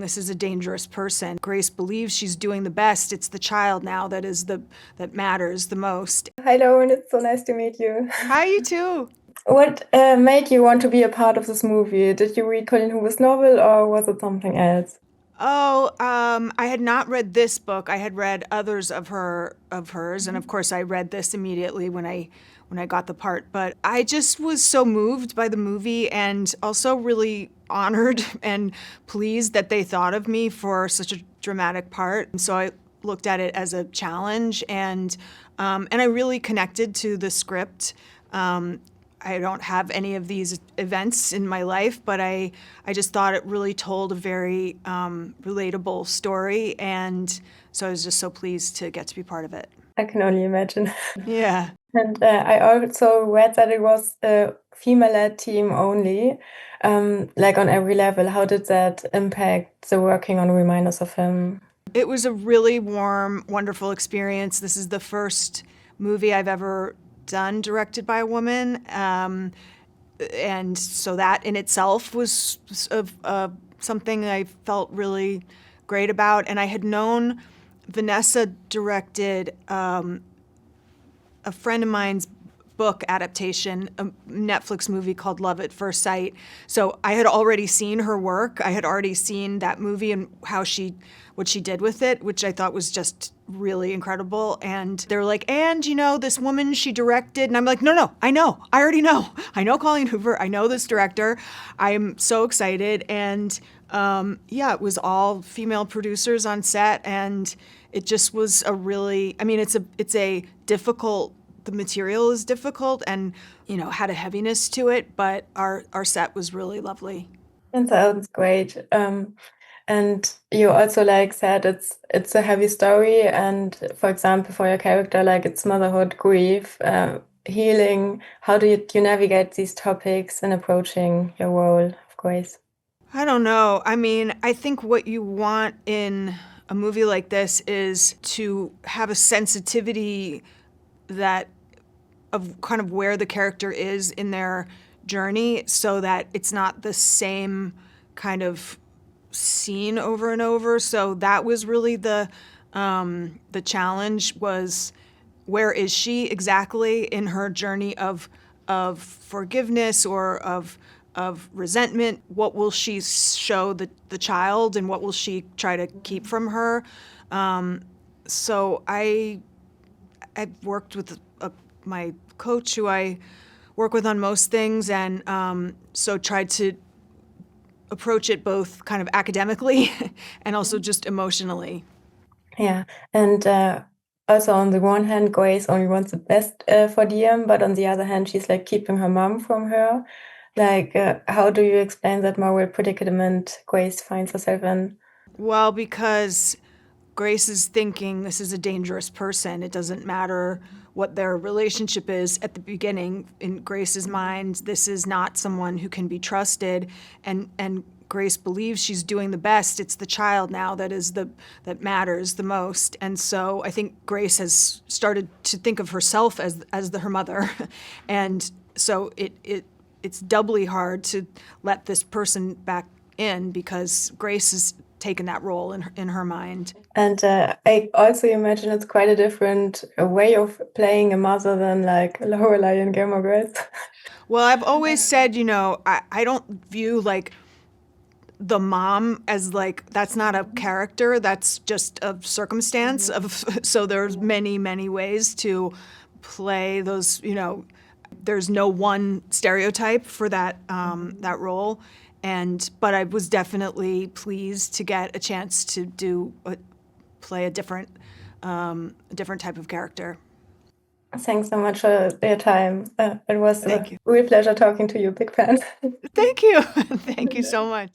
this is a dangerous person. Grace believes she's doing the best. It's the child now that matters the most. Hi, Lauren. It's so nice to meet you. Hi, you too. What made you want to be a part of this movie? Did you read Colleen-Hoover's novel, or was it something else? Oh, I had not read this book. I had read others of hers, and of course, I read this immediately when I got the part. But I just was so moved by the movie, and also really honored and pleased that they thought of me for such a dramatic part. And so I looked at it as a challenge, and I really connected to the script. I don't have any of these events in my life, but I just thought it really told a very relatable story, and so I was just so pleased to get to be part of it. I can only imagine. Yeah. And I also read that it was a female-led team only, like on every level. How did that impact the working on Reminders of Him? It was a really warm, wonderful experience. This is the first movie I've ever done directed by a woman, and so that in itself was something I felt really great about. And I had known Vanessa directed a friend of mine's book adaptation, a Netflix movie called Love at First Sight. So I had already seen her work. I had already seen that movie and what she did with it, which I thought was just really incredible. And they're like, and this woman she directed, and I'm like, no, I already know. I know Colleen-Hoover, I know this director. I'm so excited. And it was all female producers on set, and it just was the material is difficult and, had a heaviness to it, but our set was really lovely. That sounds great. And you also said it's a heavy story, and for example, for your character, it's motherhood, grief, healing. How do you navigate these topics in approaching your role of Grace? I don't know. I think what you want in a movie like this is to have a sensitivity of kind of where the character is in their journey, so that it's not the same kind of scene over and over. So that was really the challenge, was where is she exactly in her journey of forgiveness or of resentment? What will she show the child, and what will she try to keep from her? So I've worked with my coach, who I work with on most things, and so tried to approach it both kind of academically and also just emotionally. Yeah, and also on the one hand, Grace only wants the best for Diem, but on the other hand, she's keeping her mom from her. How do you explain that moral predicament Grace finds herself in? Well, because Grace is thinking this is a dangerous person. It doesn't matter what their relationship is at the beginning. In Grace's mind, this is not someone who can be trusted, and Grace believes she's doing the best. It's the child now that matters the most. And so I think Grace has started to think of herself as her mother, and so it's doubly hard to let this person back in, because Grace has taken that role in her mind. And I also imagine it's quite a different way of playing a mother than Lorelai in Gilmore Girls. Well, I've always said, I don't view the mom as that's not a character, that's just a circumstance so there's many ways to play those, there's no one stereotype for that role. But I was definitely pleased to get a chance to play a different type of character. Thanks so much for your time. It was Thank you. a real pleasure talking to you, big fan. Thank you. Thank you so much.